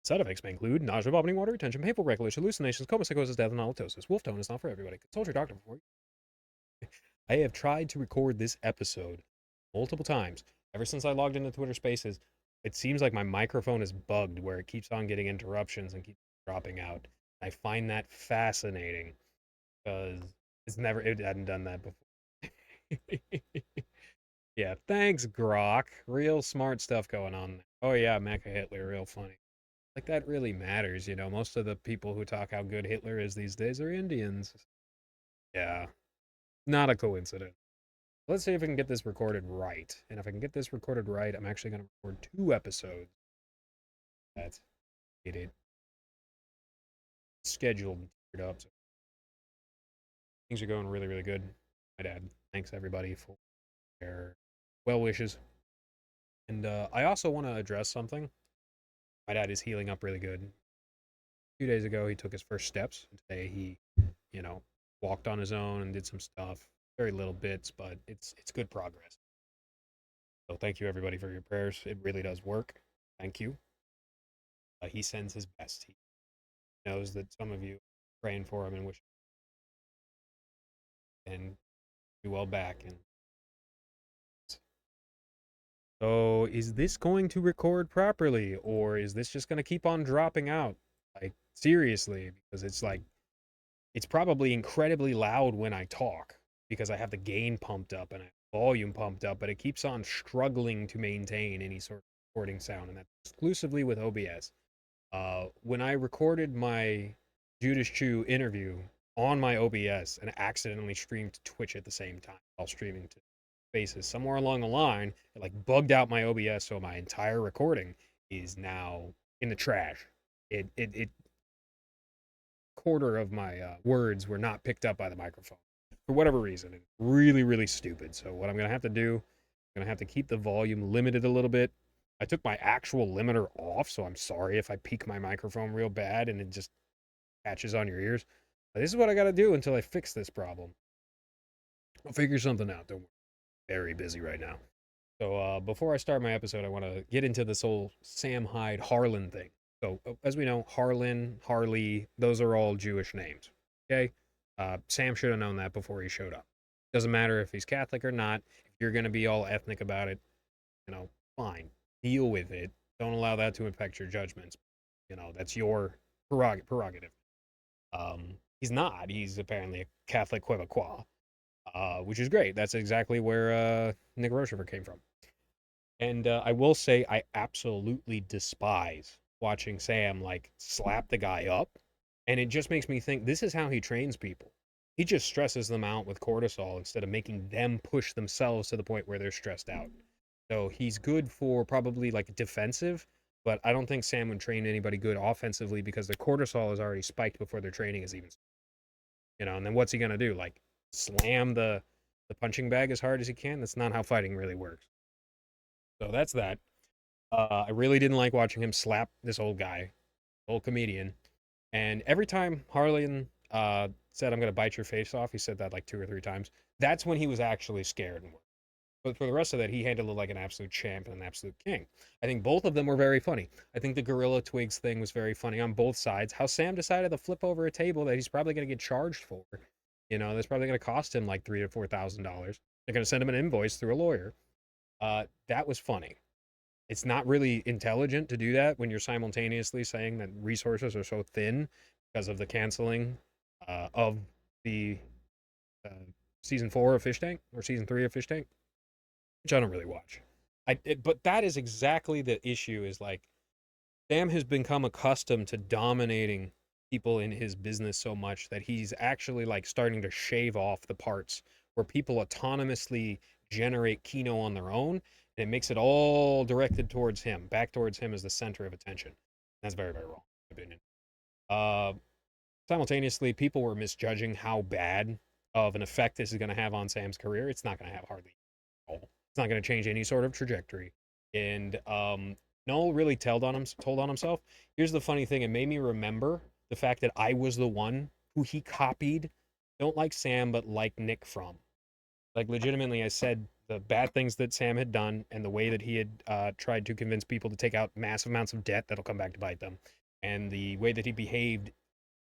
Side effects may include nausea, vomiting, water retention, painful recollection, hallucinations, coma, psychosis, death, and halitosis. Wolf tone is not for everybody. Consult your doctor before you. I have tried to record this episode multiple times ever since I logged into Twitter Spaces. It seems like my microphone is bugged where it keeps on getting interruptions and keeps dropping out. I find that fascinating because it hadn't done that before. Yeah, thanks, Grok. Real smart stuff going on. Oh yeah, Mecha Hitler, real funny. Like that really matters, you know. Most of the people who talk how good Hitler is these days are Indians. Yeah, not a coincidence. Let's see if I can get this recorded right. And if I can get this recorded right, I'm actually going to record 2 episodes. That's it. Scheduled and figured up. So things are going really, really good. My dad, thanks everybody for their well wishes. And I also want to address something. My dad is healing up really good. 2 days ago, he took his first steps. Today, he, you know, walked on his own and did some stuff. Very little bits, but it's good progress. So thank you everybody for your prayers. It really does work. Thank you. He sends his best. He knows that some of you are praying for him and wish and do well back. And so, is this going to record properly, or is this just going to keep on dropping out? Like seriously, because it's like it's probably incredibly loud when I talk because I have the gain pumped up and I have volume pumped up, but it keeps on struggling to maintain any sort of recording sound, and that's exclusively with OBS. When I recorded my Judas Chew interview on my OBS and accidentally streamed to Twitch at the same time while streaming to Spaces, somewhere along the line, it like bugged out my OBS, so my entire recording is now in the trash. It quarter of my words were not picked up by the microphone for whatever reason. It's really, really stupid. So what I'm gonna have to do, I'm gonna have to keep the volume limited a little bit. I took my actual limiter off, so I'm sorry if I peak my microphone real bad and it just catches on your ears. But this is what I gotta do until I fix this problem. I'll figure something out. Don't worry. Very busy right now. So before I start my episode, I want to get into this whole Sam Hyde Harlan thing. So as we know, Harlan, Harley, those are all Jewish names. Okay, Sam should have known that before he showed up. Doesn't matter if he's Catholic or not. If you're going to be all ethnic about it, you know, fine, deal with it. Don't allow that to affect your judgments. You know, that's your prerogative. He's not. He's apparently a Catholic Quebecois, which is great. That's exactly where Nick Rochefort came from. And I will say, I absolutely despise watching Sam like slap the guy up. And it just makes me think this is how he trains people. He just stresses them out with cortisol instead of making them push themselves to the point where they're stressed out. So he's good for probably like defensive, but I don't think Sam would train anybody good offensively because the cortisol is already spiked before their training is even, you know. And then what's he gonna do? Like slam the punching bag as hard as he can? That's not how fighting really works. So that's that. I really didn't like watching him slap this old guy, old comedian. And every time Harlan said, "I'm going to bite your face off," he said that like 2 or 3 times. That's when he was actually scared. But for the rest of that, he handled it like an absolute champ and an absolute king. I think both of them were very funny. I think the Gorilla Twigs thing was very funny on both sides. How Sam decided to flip over a table that he's probably going to get charged for. You know, that's probably going to cost him like $3,000 to $4,000. They're going to send him an invoice through a lawyer. That was funny. It's not really intelligent to do that when you're simultaneously saying that resources are so thin because of the canceling of the uh, season 4 of Fish Tank or season 3 of Fish Tank, which I don't really watch. But that is exactly the issue. Is like Sam has become accustomed to dominating people in his business so much that he's actually like starting to shave off the parts where people autonomously generate Kino on their own, and it makes it all directed towards him, back towards him as the center of attention. That's very, very wrong, in my opinion. Uh, Simultaneously, people were misjudging how bad of an effect this is going to have on Sam's career. It's not going to have hardly all. It's not going to change any sort of trajectory. And Noel really told on himself. Here's the funny thing: it made me remember the fact that I was the one who he copied. Don't like Sam, but like Nick from. Like legitimately, I said the bad things that Sam had done and the way that he had tried to convince people to take out massive amounts of debt that'll come back to bite them, and the way that he behaved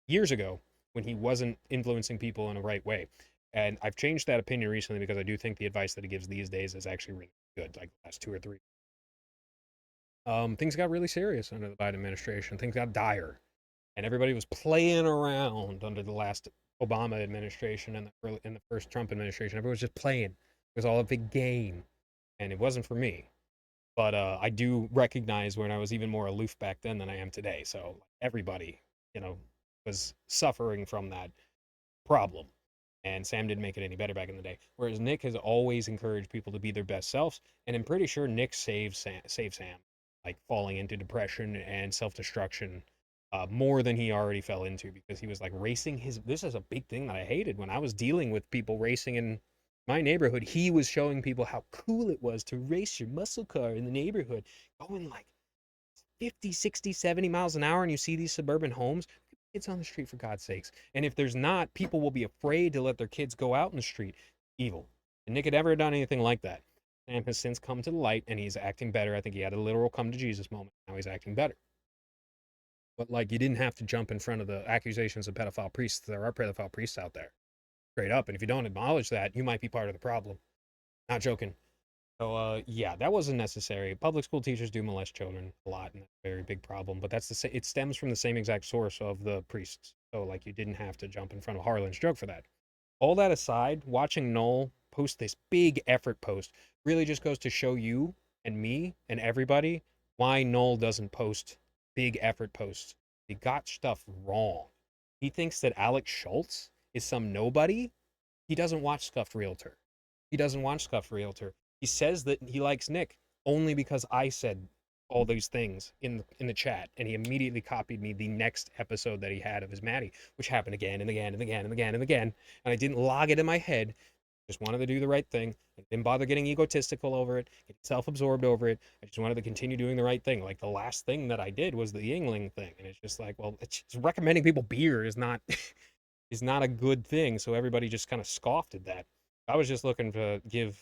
years ago when he wasn't influencing people in a right way. And I've changed that opinion recently because I do think the advice that he gives these days is actually really good, like the last two or three. Things got really serious under the Biden administration. Things got dire, and everybody was playing around under the last Obama administration and in the first Trump administration. Everyone was just playing. It was all a big game, and it wasn't for me. But I do recognize when I was even more aloof back then than I am today. So everybody, you know, was suffering from that problem. And Sam didn't make it any better back in the day. Whereas Nick has always encouraged people to be their best selves, and I'm pretty sure Nick saved Sam, like falling into depression and self destruction more than he already fell into because he was like racing his. This is a big thing that I hated when I was dealing with people racing in my neighborhood. He was showing people how cool it was to race your muscle car in the neighborhood, going like 50, 60, 70 miles an hour, and you see these suburban homes. Kids on the street, for God's sakes. And if there's not, people will be afraid to let their kids go out in the street. Evil. And Nick had never done anything like that. Sam has since come to the light, and he's acting better. I think he had a literal come to Jesus moment. Now he's acting better. But like, you didn't have to jump in front of the accusations of pedophile priests. There are pedophile priests out there, straight up. And if you don't acknowledge that, you might be part of the problem. Not joking. So, yeah, that wasn't necessary. Public school teachers do molest children a lot, and that's a very big problem. But it stems from the same exact source of the priests. So, like, you didn't have to jump in front of Harlan's joke for that. All that aside, watching Noel post this big effort post really just goes to show you and me and everybody why Noel doesn't post big effort posts. He got stuff wrong. He thinks that Alex Schultz is some nobody. He doesn't watch Scuffed Realtor. He doesn't watch Scuffed Realtor. He says that he likes Nick only because I said all these things in the chat, and he immediately copied me the next episode that he had of his Maddie, which happened again and again and again and again and again, and I didn't log it in my head. Just wanted to do the right thing. I didn't bother getting egotistical over it, getting self-absorbed over it. I just wanted to continue doing the right thing. Like the last thing that I did was the Yingling thing, and it's just like, well, it's just recommending people beer is not is not a good thing. So everybody just kind of scoffed at that. I was just looking to give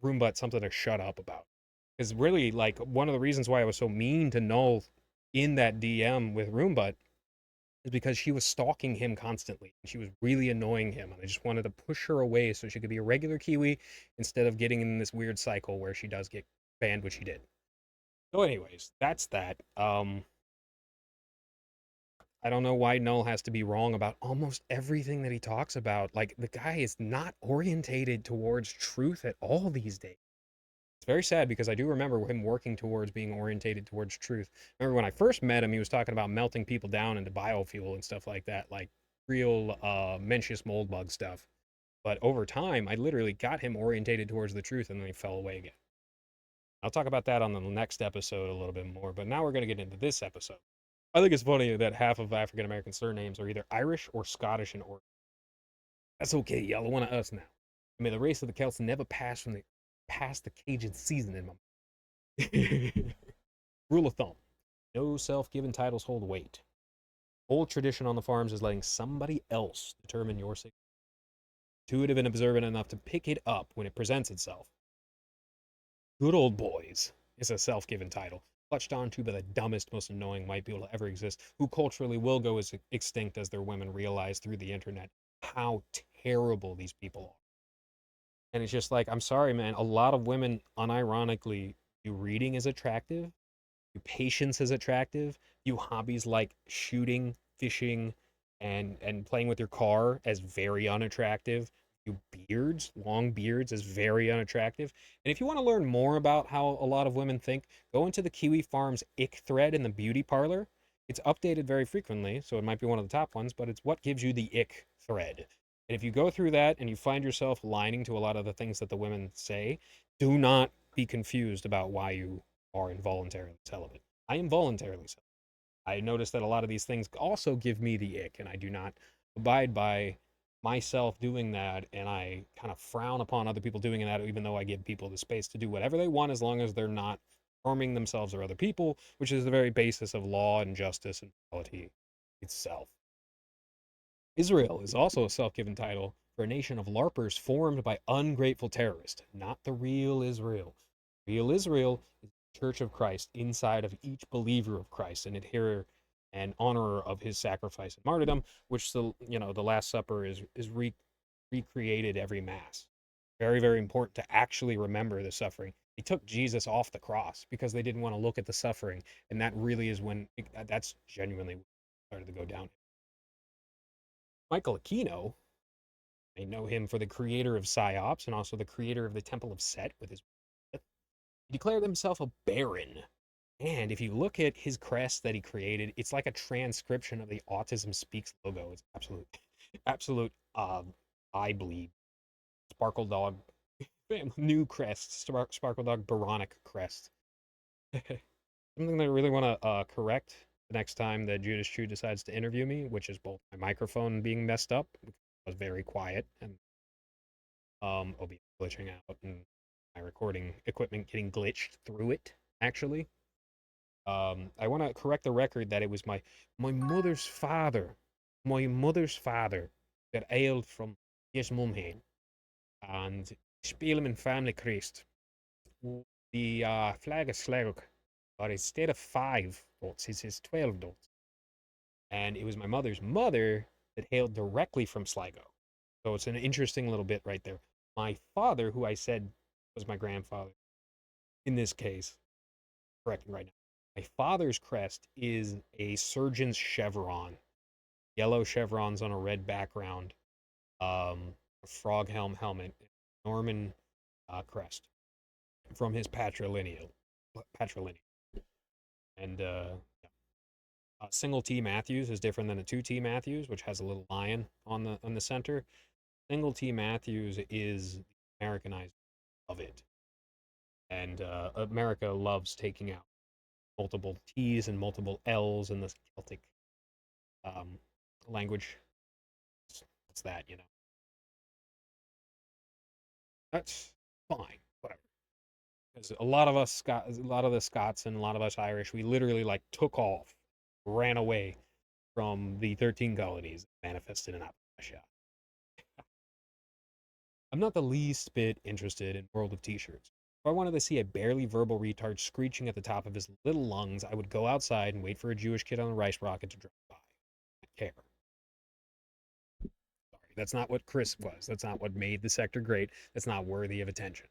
Roombutt something to shut up about. Because really, like, one of the reasons why I was so mean to Null in that DM with Roombutt is because she was stalking him constantly. And she was really annoying him. And I just wanted to push her away so she could be a regular Kiwi instead of getting in this weird cycle where she does get banned, which she did. So, anyways, that's that. I don't know why Null has to be wrong about almost everything that he talks about. Like, the guy is not orientated towards truth at all these days. It's very sad because I do remember him working towards being orientated towards truth. Remember when I first met him, he was talking about melting people down into biofuel and stuff like that, like real Mencius mold bug stuff. But over time, I literally got him orientated towards the truth and then he fell away again. I'll talk about that on the next episode a little bit more, but now we're going to get into this episode. I think it's funny that half of African American surnames are either Irish or Scottish in origin. That's okay, y'all are one of us now. I mean, the race of the Celts never passed past the Cajun seasoning. Rule of thumb: no self-given titles hold weight. Old tradition on the farms is letting somebody else determine your signature. Intuitive and observant enough to pick it up when it presents itself. Good old boys is a self-given title, clutched onto by the dumbest, most annoying white people to ever exist, who culturally will go as extinct as their women realize through the internet how terrible these people are. And it's just like, I'm sorry, man, a lot of women unironically view reading as attractive, view patience as attractive, view hobbies like shooting, fishing, and playing with your car as very unattractive. View beards, long beards, as very unattractive. And if you want to learn more about how a lot of women think, go into the Kiwi Farms ick thread in the beauty parlor. It's updated very frequently, so it might be one of the top ones, but it's what gives you the ick thread. And if you go through that and you find yourself lining to a lot of the things that the women say, do not be confused about why you are involuntarily celibate. I am voluntarily celibate. I notice that a lot of these things also give me the ick, and I do not abide by myself doing that, and I kind of frown upon other people doing that, even though I give people the space to do whatever they want as long as they're not harming themselves or other people, which is the very basis of law and justice and morality itself. Israel is also a self-given title, for a nation of LARPers formed by ungrateful terrorists, not the real Israel. Real Israel is the Church of Christ inside of each believer of Christ, an adherer and honorer of his sacrifice and martyrdom, which the Last Supper is recreated every mass. Very, very important to actually remember the suffering. They took Jesus off the cross because they didn't want to look at the suffering, and that really is that's genuinely started to go down. Michael Aquino, I know him for the creator of PsyOps and also the creator of the Temple of Set with his. He declared himself a baron. And if you look at his crest that he created, it's like a transcription of the Autism Speaks logo. It's absolute eye bleed. Sparkle Dog, new crest, Sparkle Dog Baronic crest. Something that I really want to correct the next time that Judas Chu decides to interview me, which is both my microphone being messed up, was very quiet, and OBS glitching out, and my recording equipment getting glitched through it, actually. I want to correct the record that it was my mother's father, my mother's father, that hailed from his mumhead, and speel in family Christ. The flag of Sligo, but instead of 5 dots, it says 12 dots. And it was my mother's mother that hailed directly from Sligo. So it's an interesting little bit right there. My father, who I said was my grandfather, in this case, correcting right now, my father's crest is a surgeon's chevron, yellow chevrons on a red background, a frog helmet, Norman crest from his patrilineal. And single T Matthews is different than a two T Matthews, which has a little lion on the center. Single T Matthews is the Americanized of it, and America loves taking out multiple T's and multiple L's in the Celtic um, language. It's that, that's fine, whatever. Because a lot of the Scots and a lot of us Irish, we literally like took off, ran away from the 13 colonies manifested in Tal-Rasha. I'm not the least bit interested in World of T-shirts. If I wanted to see a barely verbal retard screeching at the top of his little lungs, I would go outside and wait for a Jewish kid on a rice rocket to drive by. I care. Sorry, that's not what Chris was. That's not what made the sector great. That's not worthy of attention.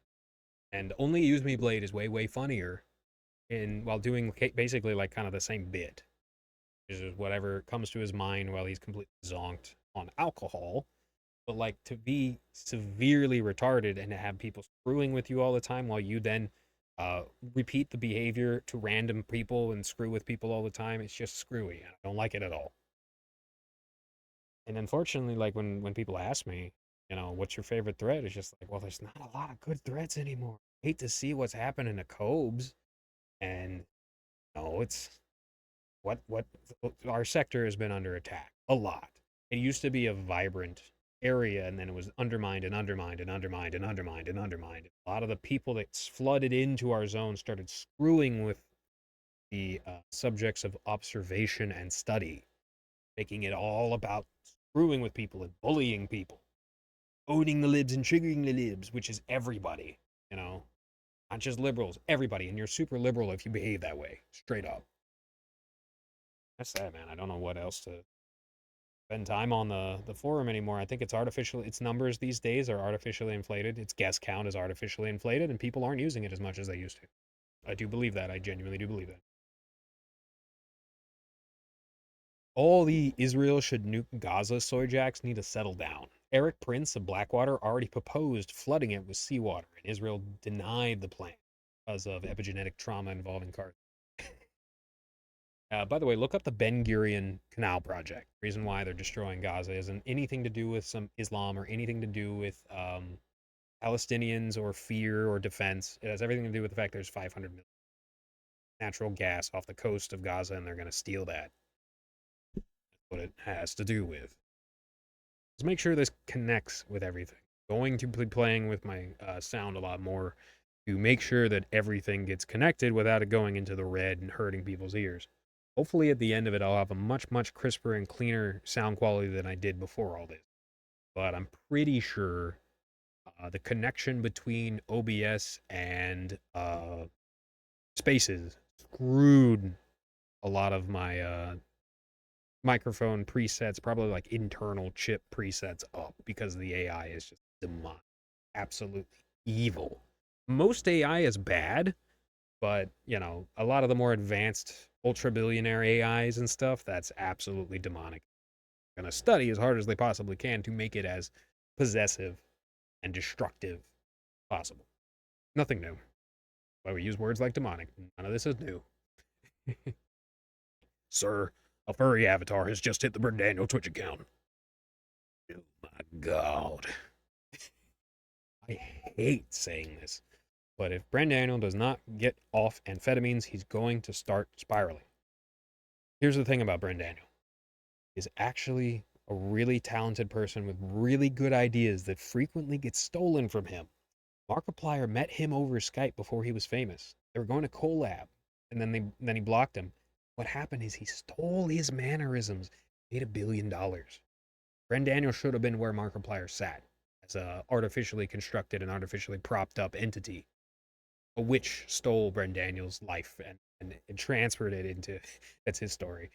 And Only Use Me Blade is way, way funnier while doing basically like kind of the same bit. Just whatever comes to his mind while he's completely zonked on alcohol. But like to be severely retarded and to have people screwing with you all the time while you then repeat the behavior to random people and screw with people all the time, it's just screwy. I don't like it at all. And unfortunately, like when people ask me, what's your favorite thread? It's just like, well, there's not a lot of good threads anymore. I hate to see what's happening to Cobes, and no, it's what our sector has been under attack a lot. It used to be a vibrant area, and then it was undermined and undermined and undermined and undermined and undermined. A lot of the people that flooded into our zone started screwing with the subjects of observation and study, making it all about screwing with people and bullying people, owning the libs and triggering the libs, which is everybody, not just liberals, everybody. And you're super liberal if you behave that way, straight up. That's that, man. I don't know what else to spend time on the forum anymore. I think its numbers these days are artificially inflated. Its guest count is artificially inflated, and people aren't using it as much as they used to. I do believe that. I genuinely do believe that. All the Israel should nuke Gaza soy jacks need to settle down. Eric Prince of Blackwater already proposed flooding it with seawater, and Israel denied the plan because of epigenetic trauma involving cars. By the way, look up the Ben-Gurion Canal Project. The reason why they're destroying Gaza isn't anything to do with some Islam or anything to do with Palestinians or fear or defense. It has everything to do with the fact there's 500 million natural gas off the coast of Gaza, and they're going to steal that. That's what it has to do with. Let's make sure this connects with everything. Going to be playing with my sound a lot more to make sure that everything gets connected without it going into the red and hurting people's ears. Hopefully at the end of it, I'll have a much, much crisper and cleaner sound quality than I did before all this. but I'm pretty sure the connection between OBS and Spaces screwed a lot of my microphone presets, probably like internal chip presets up because the AI is just demonic, absolutely evil. Most AI is bad, but a lot of the more advanced ultra billionaire AIs and stuff, that's absolutely demonic. They're gonna study as hard as they possibly can to make it as possessive and destructive as possible. Nothing new. Why we use words like demonic. None of this is new. Sir, a furry avatar has just hit the Brent Daniel Twitch account. Oh my god. I hate saying this, but if Brent Daniel does not get off amphetamines, he's going to start spiraling. Here's the thing about Brent Daniel. He's actually a really talented person with really good ideas that frequently get stolen from him. Markiplier met him over Skype before he was famous. They were going to collab, and then he blocked him. What happened is he stole his mannerisms, made $1 billion. Bren Daniel should have been where Markiplier sat, as a artificially constructed and artificially propped up entity. A witch stole Bren Daniel's life and transferred it into that's his story.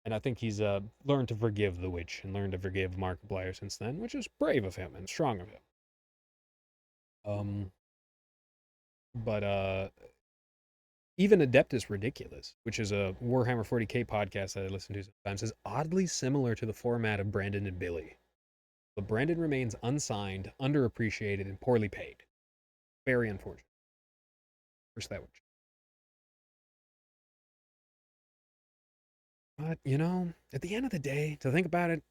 And I think he's learned to forgive the witch and learned to forgive Markiplier since then, which is brave of him and strong of him. Um, but even Adeptus Ridiculous, which is a Warhammer 40k podcast that I listen to sometimes, is oddly similar to the format of Brandon and Billy. But Brandon remains unsigned, underappreciated, and poorly paid. Very unfortunate. Wish that would. But, at the end of the day, to think about it,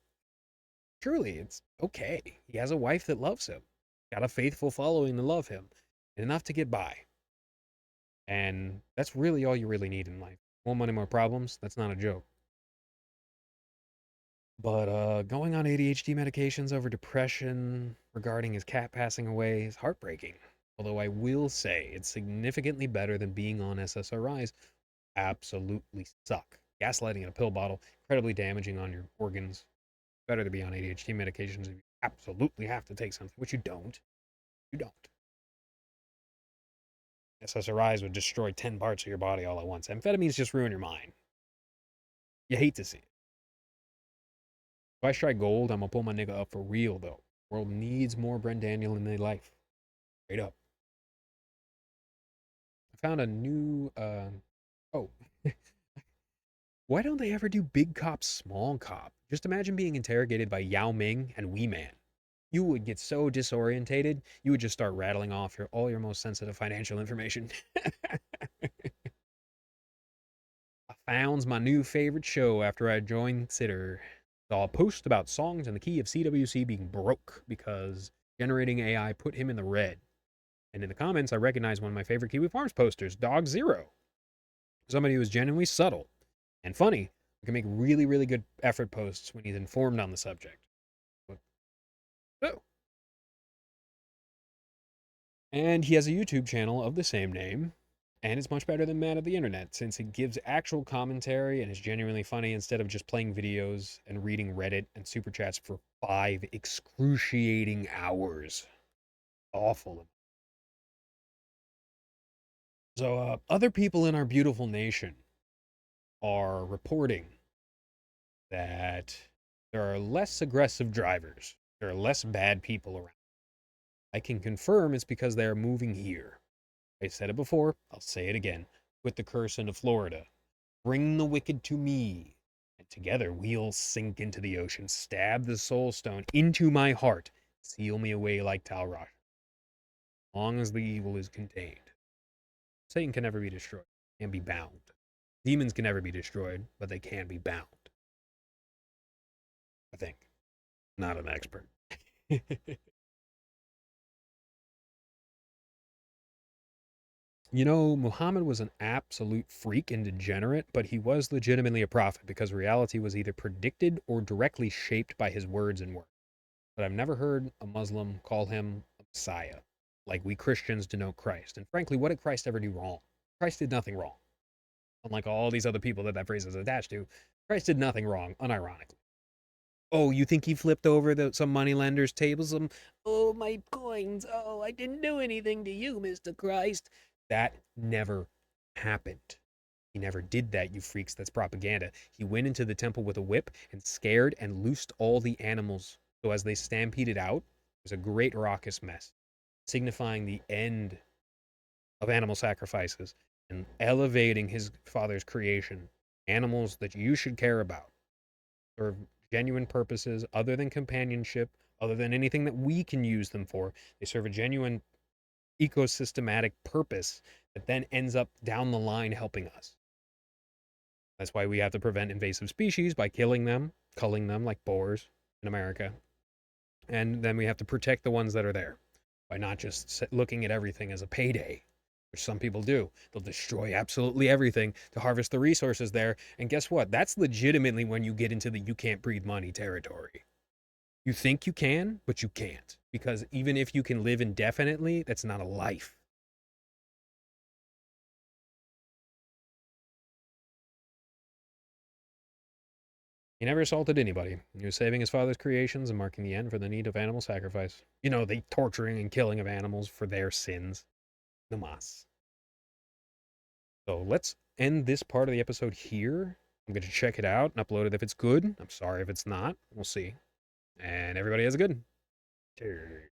truly, it's okay. He has a wife that loves him, got a faithful following to love him, and enough to get by. And that's really all you really need in life. More money, more problems. That's not a joke. But going on ADHD medications over depression regarding his cat passing away is heartbreaking. Although I will say it's significantly better than being on SSRIs. Absolutely suck. Gaslighting in a pill bottle, incredibly damaging on your organs. Better to be on ADHD medications if you absolutely have to take something, which you don't. You don't. SSRIs would destroy 10 parts of your body all at once. Amphetamines just ruin your mind. You hate to see it. If I strike gold, I'm gonna pull my nigga up for real though. World needs more Brent Daniel in their life. Straight up. I found a new oh. Why don't they ever do big cop, small cop? Just imagine being interrogated by Yao Ming and Wee Man. You would get so disorientated, you would just start rattling off all your most sensitive financial information. I found my new favorite show after I joined Sitter. Saw a post about songs in the key of CWC being broke because generating AI put him in the red. And in the comments, I recognized one of my favorite Kiwi Farms posters, Dog Zero. Somebody who was genuinely subtle and funny, who can make really, really good effort posts when he's informed on the subject. Oh. And he has a YouTube channel of the same name, and it's much better than Man of the Internet since it gives actual commentary and is genuinely funny instead of just playing videos and reading Reddit and super chats for 5 excruciating hours. Awful. So, other people in our beautiful nation are reporting that there are less aggressive drivers. There are less bad people around. I can confirm it's because they are moving here. I said it before, I'll say it again. Put the curse into Florida. Bring the wicked to me. And together we'll sink into the ocean, stab the soul stone into my heart, seal me away like Tal-Rasha. As long as the evil is contained. Satan can never be destroyed, can be bound. Demons can never be destroyed, but they can be bound. I think. Not an expert. Muhammad was an absolute freak and degenerate, but he was legitimately a prophet because reality was either predicted or directly shaped by his words and work. But I've never heard a Muslim call him a Messiah, like we Christians denote Christ. And frankly, what did Christ ever do wrong? Christ did nothing wrong. Unlike all these other people that phrase is attached to, Christ did nothing wrong, unironically. Oh, you think he flipped over some moneylender's tables? Oh, my coins. Oh, I didn't do anything to you, Mr. Christ. That never happened. He never did that, you freaks. That's propaganda. He went into the temple with a whip and scared and loosed all the animals. So as they stampeded out, it was a great raucous mess, signifying the end of animal sacrifices and elevating his father's creation. Animals that you should care about serve genuine purposes other than companionship, other than anything that we can use them for. They serve a genuine ecosystematic purpose that then ends up down the line helping us. That's why we have to prevent invasive species by killing them, culling them like boars in America. And then we have to protect the ones that are there by not just looking at everything as a payday, which some people do. They'll destroy absolutely everything to harvest the resources there. And guess what? That's legitimately when you get into the you can't breathe money territory. You think you can, but you can't. Because even if you can live indefinitely, that's not a life. He never assaulted anybody. He was saving his father's creations and marking the end for the need of animal sacrifice. You know, the torturing and killing of animals for their sins. Namas. So let's end this part of the episode here. I'm going to check it out and upload it if it's good. I'm sorry if it's not. We'll see. And everybody has a good one. Cheers.